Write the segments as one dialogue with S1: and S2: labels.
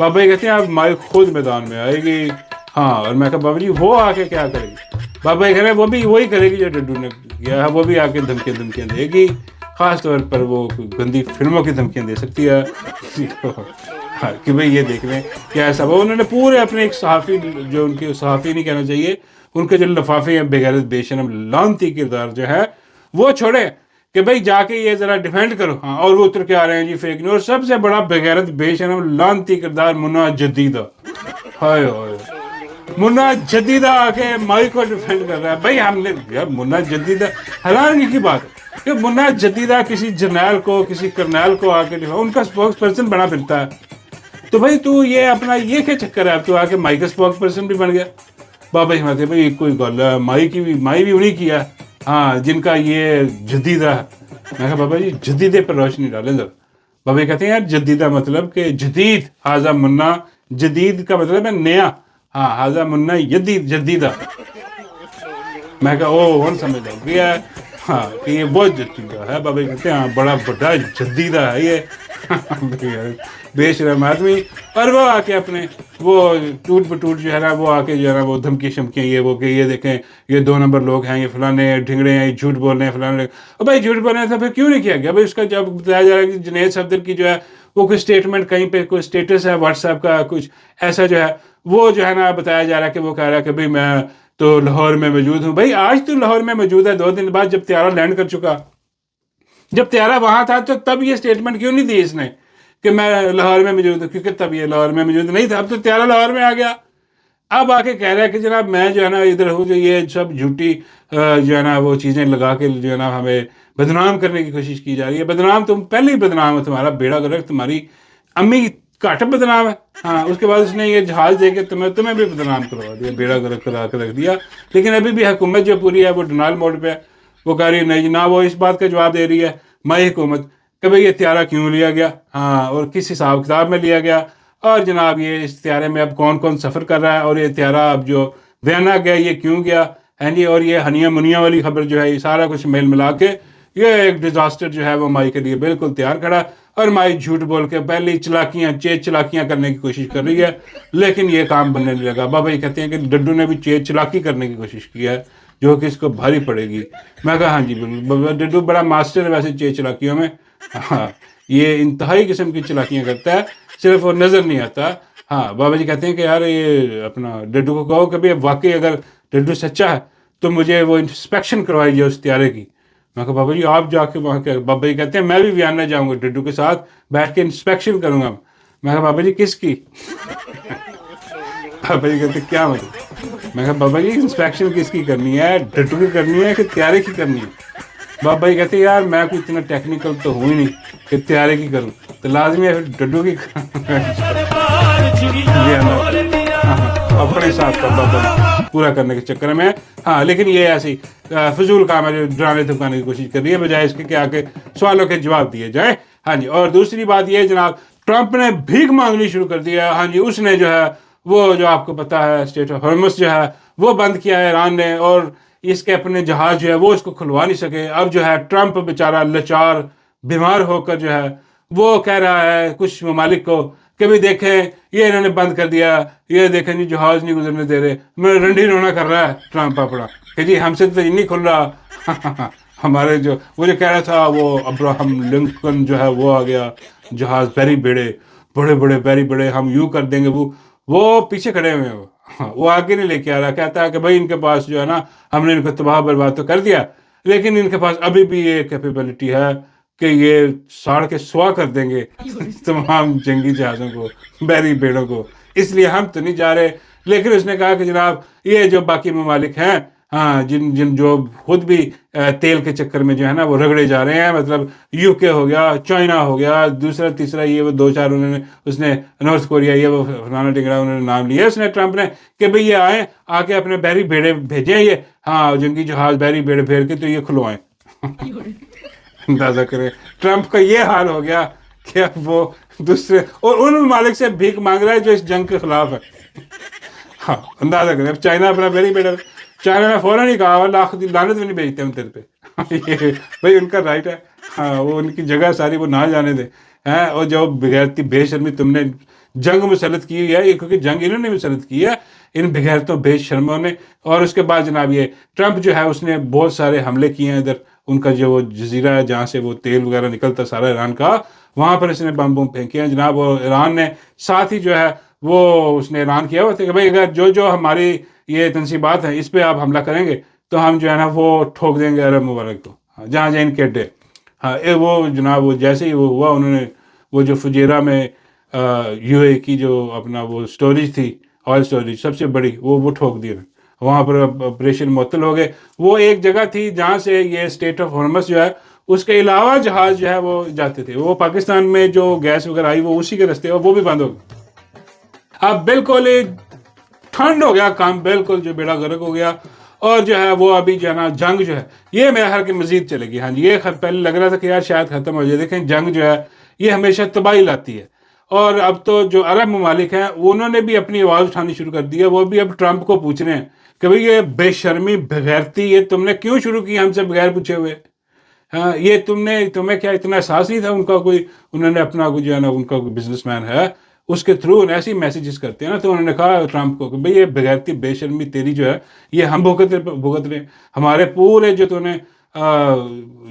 S1: بابا جی کہتے ہیں اب مائی خود میدان میں آئے گی. ہاں اور میں کہا بابا جی وہ آ کے کیا کرے گی؟ بابا جی کہہ رہے ہیں وہ بھی وہی کرے گی جو ڈڈو نے کیا ہے, وہ بھی آ کے دھمکیاں دے گی, خاص طور پر وہ گندی فلموں کی دھمکیاں دے سکتی ہے ہاں کہ بھئی یہ دیکھ لیں کیا ایسا وہ. انہوں نے پورے اپنے ایک صحافی, جو ان کے صحافی نہیں کہنا چاہیے, ان کے جو لفافے ہیں بے غیرت بے شرم لعنتی کردار جو ہے وہ چھوڑے کہ بھئی جا کے یہ ذرا ڈیفینڈ کرو. ہاں اور وہ اتر کے آ رہے ہیں جی فیک نیوز. اور سب سے بڑا بے غیرت بے شرم لعنتی کردار منا جدیدہ, ہائے ہائے منا جدیدہ آ کے مائی کو ڈیفینڈ کر رہا ہے. بھائی ہم نے یار منا جدیدہ حیرانگی کی بات ہے کہ منا جدیدہ کسی جرنیل کو کسی کرنیل کو آ کے ان کا اسپوکس پرسن بنا پھرتا ہے. تو بھائی تو یہ اپنا یہ کیا چکر ہے, اب تو آ کے مائی کا اسپوکس پرسن بھی بن گیا. بابا جی ہمارے بھائی کوئی گل ہے, مائی بھی انہیں کی ہے ہاں جن کا یہ جدیدہ ہے. میں کہا بابا جی جدیدے پر روشنی ڈالیں ذرا. بابا جی کہتے ہیں یار جدیدہ مطلب کہ جدید, حاذا منا جدید کا مطلب ہے نیا, ہاں حاذا منا جدیدہ. میں کہا او کون سمجھ لگ گیا ہاں کہ یہ بہت جدیدہ ہے. بابا جی کہتے ہیں ہاں بڑا بڑا جدیدہ ہے یہ بے شرم آدمی. اور وہ آ کے اپنے وہ ٹوٹ بٹوٹ جو ہے نا وہ آ کے جو ہے نا وہ دھمکی شمکیاں یہ وہ کہ یہ دیکھیں یہ 2 نمبر لوگ ہیں, یہ فلانے ڈھنگڑے ہیں, یہ جھوٹ بول رہے ہیں فلانے. اور بھائی جھوٹ بول رہے ہیں تو پھر کیوں نہیں کیا گیا؟ بھائی اس کا جب بتایا جا رہا ہے کہ جنید صفدر کی جو ہے وہ کوئی اسٹیٹمنٹ کہیں پہ کوئی اسٹیٹس ہے واٹس ایپ کا کچھ ایسا جو ہے وہ جو ہے نا بتایا جا رہا ہے کہ وہ کہہ رہا ہے کہ بھئی میں تو لاہور میں موجود ہوں. بھئی آج تو لاہور میں موجود ہے, 2 دن بعد جب طیارہ لینڈ کر چکا, جب طیارہ وہاں تھا تو تب یہ اسٹیٹمنٹ کیوں نہیں دی اس نے کہ میں لاہور میں موجود ہوں, کیونکہ تب یہ لاہور میں موجود نہیں تھا. اب تو طیارہ لاہور میں آ گیا, اب آ کے کہہ رہا ہے کہ جناب میں جو ہے نا ادھر ہوں, جو یہ سب جھوٹی جو ہے نا وہ چیزیں لگا کے جو ہے نا ہمیں بدنام کرنے کی کوشش کی جا رہی ہے. بدنام تم پہلے ہی بدنام ہے, تمہارا بیڑا گرک, تمہاری امی گھاٹ بدنام ہے. ہاں اس کے بعد اس نے یہ جہاز دے کے تمہیں بھی بدنام کروا دیا, بیڑا گرک کرا کے رکھ دیا. لیکن ابھی بھی حکومت جو پوری ہے وہ ڈنال موڈ پہ ہے. وہ کہہ رہی ہے نہیں نہ وہ اس بات کا جواب دے رہی ہے مائی حکومت کہ بھئی یہ طیارہ کیوں لیا گیا, ہاں اور کس حساب کتاب میں لیا گیا, اور جناب یہ اس طیارے میں اب کون کون سفر کر رہا ہے, اور یہ طیارہ اب جو وینا گیا یہ کیوں گیا ہیں جی. اور یہ ہنیا منیا والی خبر جو ہے یہ سارا کچھ میل ملا کے یہ ایک ڈیزاسٹر جو ہے وہ مائی کے لیے بالکل تیار کھڑا. اور مائی جھوٹ بول کے پہلی چلاکیاں کرنے کی کوشش کر رہی ہے, لیکن یہ کام بننے نہیں لگا. بابا یہ کہتے ہیں کہ ڈڈو نے بھی چلاکی کرنے کی کوشش کی ہے جو کہ اس کو بھاری پڑے گی. میں کہا ہاں جی بالکل, ڈڈو بڑا ماسٹر ہے ویسے چلاکیوں میں, ہاں یہ انتہائی قسم کی چلاکیاں کرتا ہے, صرف وہ نظر نہیں آتا. ہاں بابا جی کہتے ہیں کہ یار یہ اپنا ڈڈو کو کہو کہ بھی اب واقعی اگر ڈڈو سچا ہے تو مجھے وہ انسپیکشن کروائیے اس طیارے کی. میں کہا بابا جی آپ جا کے وہاں کے, بابا جی کہتے ہیں میں بھی ویانا جاؤں گا ڈڈو کے ساتھ بیٹھ کے انسپیکشن کروں گا. میں کہا بابا جی کس کی؟ بابا جی کہتے کیا مطلب؟ میں کہا بابا جی انسپیکشن کس کی کرنی ہے, ڈڈو کی کرنی ہے کہ طیارے کی کرنی ہے؟ بابا جی کہتے ہیں یار میں کوئی اتنا ٹیکنیکل تو ہوں ہی نہیں کہ طیارے کی کروں, تو لازمی ہے پھر ڈڈو کی اپنے ساتھ کا بابا پورا کرنے کے چکر میں. ہاں لیکن یہ ایسی فضول کام ہے جو ڈرانے دھمکانے کی کوشش کر رہی ہے بجائے اس کے کہ آگے سوالوں کے جواب دیے جائیں. ہاں جی اور دوسری بات یہ جناب ٹرمپ نے بھیک مانگنی شروع کر دیا. ہاں جی اس نے جو ہے وہ جو آپ کو پتا ہے اسٹیٹ آف ہارمس جو ہے وہ بند کیا ہے ایران نے, اور اس کے اپنے جہاز جو ہے وہ اس کو کھلوا نہیں سکے. اب جو ہے ٹرمپ بیچارہ لاچار بیمار ہو کر جو ہے وہ کہہ رہا ہے کچھ ممالک کو کہ بھی دیکھیں یہ انہوں نے بند کر دیا, یہ دیکھیں جی جہاز نہیں گزرنے دے رہے. میں رنڈی رونا کر رہا ہے ٹرمپ اپنا کہ جی ہم سے تو یہ نہیں کھل رہا. ہمارے جو وہ جو کہہ رہا تھا وہ ابراہم لنکن جو ہے وہ آ گیا, جہاز بڑے بڑے ہم یوں کر دیں گے, وہ پیچھے کھڑے ہوئے ہیں, وہ آگے نہیں لے کے آ رہا. کہتا ہے کہ بھائی ان کے پاس جو ہے نا ہم نے ان کو تباہ برباد تو کر دیا, لیکن ان کے پاس ابھی بھی یہ کیپیبلٹی ہے کہ یہ ساڑ کے سوا کر دیں گے تمام جنگی جہازوں کو, بحری بیڑوں کو, اس لیے ہم تو نہیں جا رہے. لیکن اس نے کہا کہ جناب یہ جو باقی ممالک ہیں ہاں جن جو خود بھی تیل کے چکر میں جو ہے نا وہ رگڑے جا رہے ہیں, مطلب یو کے ہو گیا, چائنا ہو گیا, دوسرا تیسرا یہ وہ 2-4 انہوں نے اس نے نارتھ کوریا یہ وہ فلانا ٹکڑا انہوں نے نام لیا اس نے ٹرمپ نے کہ بھئی یہ آئیں آ کے اپنے بحری بیڑے بھیجیں, یہ ہاں جنگی جہاز بحری بیڑے بھیج کے تو یہ کھلوائیں. اندازہ کریں ٹرمپ کا یہ حال ہو گیا کہ اب وہ دوسرے اور ان ممالک سے بھیک مانگ رہا ہے جو اس جنگ کے خلاف ہے. ہاں اندازہ کریں, اب چائنا اپنا بحری بیڑا, چائنا نے فوراً ہی کہا لاکھ لعنت بھی نہیں بھیجتے ہم تیرے پہ. بھائی ان کا رائٹ ہے, ہاں وہ ان کی جگہ ساری وہ نہ جانے دیں. اور جو بغیرتی بے شرمی تم نے جنگ مسلط کی ہوئی ہے یہ، کیونکہ جنگ انہوں نے مسلط کی ہے ان بغیرتوں بے شرموں نے. اور اس کے بعد جناب یہ ٹرمپ جو ہے اس نے بہت سارے حملے کیے ہیں ادھر، ان کا جو وہ جزیرہ ہے جہاں سے وہ تیل وغیرہ نکلتا سارا ایران کا، وہاں پر اس نے بم بم پھینکے ہیں جناب. اور ایران نے ساتھ ہی جو ہے وہ اس نے اعلان کیا ہوا تھا کہ بھائی اگر جو ہماری یہ تنصیبات ہیں اس پہ آپ حملہ کریں گے تو ہم جو ہے نا وہ ٹھوک دیں گے عرب ممالک کو، جہاں جہاں ان کے اڈے. ہاں وہ جناب وہ جیسے ہی وہ ہوا انہوں نے وہ جو فجیرہ میں یو اے کی جو اپنا وہ سٹوریج تھی، آئل سٹوریج سب سے بڑی، وہ ٹھوک دی. وہاں پر آپریشن معطل ہو گئے. وہ ایک جگہ تھی جہاں سے یہ اسٹیٹ آف ہارمس جو ہے اس کے علاوہ جہاز جو ہے وہ جاتے تھے. وہ پاکستان میں جو گیس وغیرہ آئی وہ اسی کے رستے وہ بھی بند ہو گئے. اب بالکل ٹھنڈ ہو گیا کام، بالکل جو بیڑا غرق ہو گیا. اور جو ہے وہ ابھی جو ہے نا جنگ جو ہے یہ میرا خیال کہ مزید چلے گی. ہاں جی یہ پہلے لگ رہا تھا کہ یار شاید ختم ہو جائے، دیکھیں جنگ جو ہے یہ ہمیشہ تباہی لاتی ہے. اور اب تو جو عرب ممالک ہیں انہوں نے بھی اپنی آواز اٹھانی شروع کر دی ہے. وہ بھی اب ٹرمپ کو پوچھ رہے ہیں کہ بھئی یہ بے شرمی بغیرتی یہ تم نے کیوں شروع کی ہم سے بغیر پوچھے ہوئے؟ ہاں یہ تمہیں کیا اتنا احساس نہیں تھا ان کا کوئی، انہوں نے اپنا جو ہے نا ان کا کوئی بزنس مین ہے اس کے تھرو ایسی میسیجز کرتے ہیں نا. تو انہوں نے کہا ٹرمپ کو کہ بھئی یہ بغیرتی بے شرمی تیری جو ہے یہ ہم بھگت رہے ہیں. ہمارے پورے جو تو نے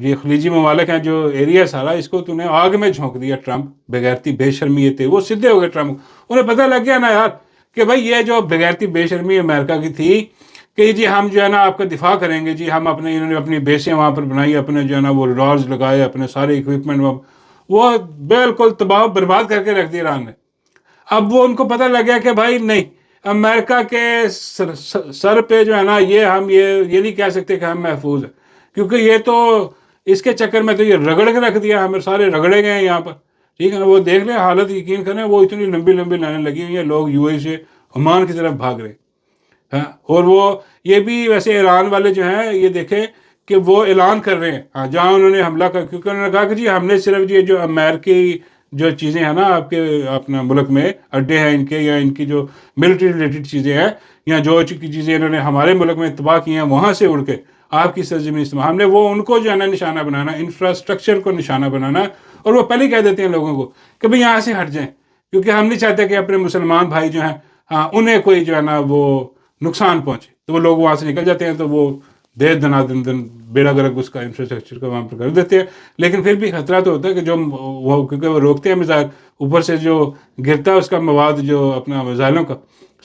S1: یہ خلیجی ممالک ہیں جو ایریا سارا اس کو تو نے آگ میں جھونک دیا. ٹرمپ بغیرتی بے شرمی یہ تھے، وہ سدھے ہو گئے ٹرمپ. انہیں پتہ لگ گیا نا یار کہ بھئی یہ جو بغیرتی بے شرمی امریکہ کی تھی کہ جی ہم جو ہے نا آپ کا دفاع کریں گے جی، ہم انہوں نے اپنی بیسیں وہاں پر بنائی، اپنے جو ہے نا وہ ریڈارز لگائے، اپنے سارے اکوپمنٹ وہ بالکل تباہ برباد کر کے رکھ دی ایران نے. اب وہ ان کو پتہ لگ گیا کہ بھائی نہیں، امریکہ کے سر پہ جو ہے نا یہ نہیں کہہ سکتے کہ ہم محفوظ ہیں، کیونکہ یہ تو اس کے چکر میں تو یہ رگڑ کے رکھ دیا، ہمیں سارے رگڑے گئے ہیں یہاں پر. ٹھیک ہے نا، وہ دیکھ لیں حالت، یقین کریں وہ اتنی لمبی لمبی لائنیں لگی ہوئی ہیں، لوگ یو اے سے عمان کی طرف بھاگ رہے ہیں. اور وہ یہ بھی ویسے ایران والے جو ہیں یہ دیکھیں کہ وہ اعلان کر رہے ہیں ہاں جہاں انہوں نے حملہ کر، کیونکہ انہوں نے کہا کہ جی ہم نے صرف یہ جو امریکی جو چیزیں ہیں نا آپ کے اپنا ملک میں اڈے ہیں ان کے، یا ان کی جو ملٹری ریلیٹڈ چیزیں ہیں یا جو چیزیں انہوں نے ہمارے ملک میں تباہ کی ہیں وہاں سے اڑ کے آپ کی سرزمین استعمال، ہم نے وہ ان کو جو ہے نا نشانہ بنانا، انفراسٹرکچر کو نشانہ بنانا. اور وہ پہلے کہہ دیتے ہیں لوگوں کو کہ بھئی یہاں سے ہٹ جائیں، کیونکہ ہم نہیں چاہتے کہ اپنے مسلمان بھائی جو ہیں انہیں کوئی جو ہے نا وہ نقصان پہنچے. تو وہ لوگ وہاں سے نکل جاتے ہیں، تو وہ دن بیڑا گرک اس کا انفراسٹرکچر کا وہاں پر کر دیتے ہیں. لیکن پھر بھی خطرہ تو ہوتا ہے کہ جو کیونکہ وہ روکتے ہیں میزائل، اوپر سے جو گرتا ہے اس کا مواد جو اپنا میزائلوں کا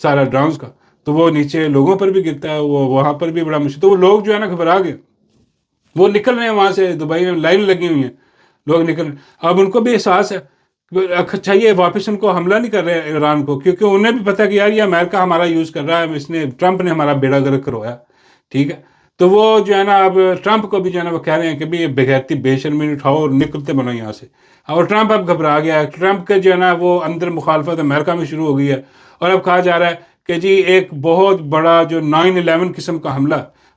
S1: سارا ڈرونز کا، تو وہ نیچے لوگوں پر بھی گرتا ہے، وہ وہاں پر بھی بڑا مشکل. تو وہ لوگ جو ہے نا گھبرا گئے، وہ نکل رہے ہیں وہاں سے، دبئی میں لائن لگی ہوئی ہیں، لوگ نکل رہے ہیں. اب ان کو بھی احساس ہے اچھا یہ واپس ان کو حملہ نہیں کر رہے ایران کو، کیونکہ انہیں بھی پتہ کہ یار یہ امریکہ ہمارا یوز کر رہا ہے، اس نے ٹرمپ نے ہمارا بیڑا گرک کروایا. ٹھیک ہے، تو وہ جو ہے نا اب ٹرمپ کو بھی جو ہے نا وہ کہہ رہے ہیں کہ بھی یہ بغیرتی بے شرمی اٹھاؤ اور نکلتے بنو یہاں سے. اور ٹرمپ اب گھبرا گیا ہے، ٹرمپ کے جو ہے نا وہ اندر مخالفت امریکہ میں شروع ہو گئی ہے. اور اب کہا جا رہا ہے کہ جی ایک بہت بڑا جو 9/11 قسم کا حملہ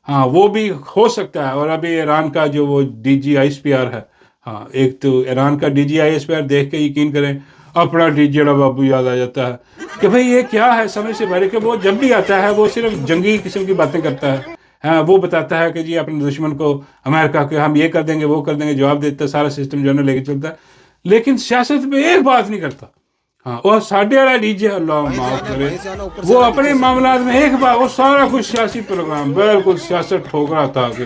S1: ہاں وہ بھی ہو سکتا ہے. اور ابھی ایران کا جو وہ DGISPR ہے، ہاں ایک تو ایران کا DGISPR دیکھ کے یقین کریں اپنا DJ بابو یاد آ جاتا ہے کہ بھئی یہ کیا ہے، سمجھ سے باہر. کہ وہ جب بھی آتا ہے وہ صرف جنگی قسم کی باتیں کرتا ہے. ہاں وہ بتاتا ہے کہ جی اپنے دشمن کو امریکہ کے ہم یہ کر دیں گے وہ کر دیں گے، جواب دیتا ہے، سارا سسٹم جو ہے نا لے کے چلتا ہے. لیکن سیاست میں ایک بات نہیں کرتا. ہاں اور ساڈے والا DJ اللہ معاف کرے وہ اپنے معاملات میں ایک بات، وہ سارا کچھ سیاسی پروگرام بالکل سیاست ٹھوک رہا تھا کہ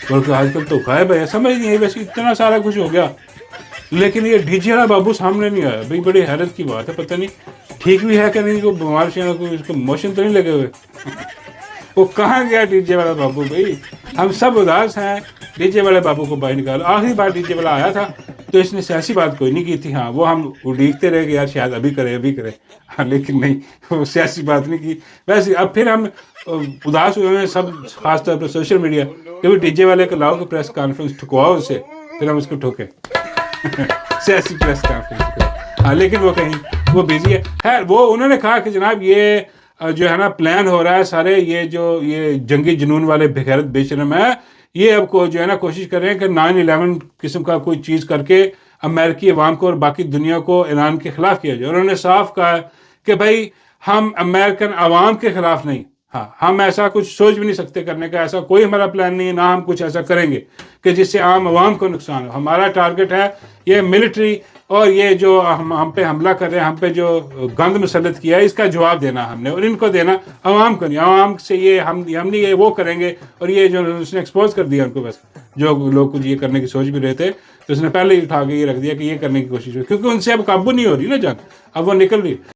S1: بلکہ آج کل تو غائب ہے، سمجھ نہیں ہے ویسے اتنا سارا کچھ ہو گیا. لیکن یہ DJ والا بابو سامنے نہیں آیا. بھئی بڑی حیرت کی بات ہے، پتہ نہیں ٹھیک بھی ہے کہ نہیں، کوئی بیمار سے کوئی اس کو موشن تو نہیں لگے ہوئے. وہ کہاں گیا DJ والا بابو؟ بھئی ہم سب اداس ہیں، DJ والے بابو کو باہر نکالو. آخری بار DJ والا آیا تھا تو اس نے سیاسی بات کوئی نہیں کی تھی. ہاں وہ ہم اڑیکتے رہے کہ یار شاید ابھی کرے ہاں، لیکن نہیں وہ سیاسی بات نہیں کی. ویسے اب پھر ہم اداس ہوئے ہیں سب، خاص طور پر سوشل میڈیا، کہ وہ DJ والے کو لاؤ کہ پریس کانفرنس ٹھکواؤ اس سے، پھر ہم اس کو ٹھوکیں سیاسی پریس کانفرنس. ہاں لیکن وہ کہیں وہ بزی ہے. خیر وہ انہوں نے کہا کہ جناب یہ جو ہے نا پلان ہو رہا ہے سارے، یہ جنگی جنون والے بغیرت بے شرم ہے، یہ اب کو جو ہے نا کوشش کر رہے ہیں کہ 9/11 قسم کا کوئی چیز کر کے امریکی عوام کو اور باقی دنیا کو ایران کے خلاف کیا جائے. اور انہوں نے صاف کہا کہ بھائی ہم امریکن عوام کے خلاف نہیں، ہاں ہم ایسا کچھ سوچ بھی نہیں سکتے کرنے کا، ایسا کوئی ہمارا پلان نہیں ہے، نہ ہم کچھ ایسا کریں گے کہ جس سے عام عوام کو نقصان ہو. ہمارا ٹارگٹ ہے یہ ملٹری اور یہ جو ہم پہ حملہ کر رہے ہیں، ہم پہ جو گند مسلط کیا ہے، اس کا جواب دینا ہم نے، اور ان کو دینا عوام کو نہیں. عوام سے یہ ہم نہیں یہ وہ کریں گے، اور یہ جو اس نے ایکسپوز کر دیا ان کو، بس جو لوگ کچھ یہ کرنے کی سوچ بھی رہے تھے تو اس نے پہلے ہی اٹھا کے یہ رکھ دیا کہ یہ کرنے کی کوشش ہو، کیونکہ ان سے اب قابو نہیں ہو رہی نا جنگ، اب وہ نکل رہی.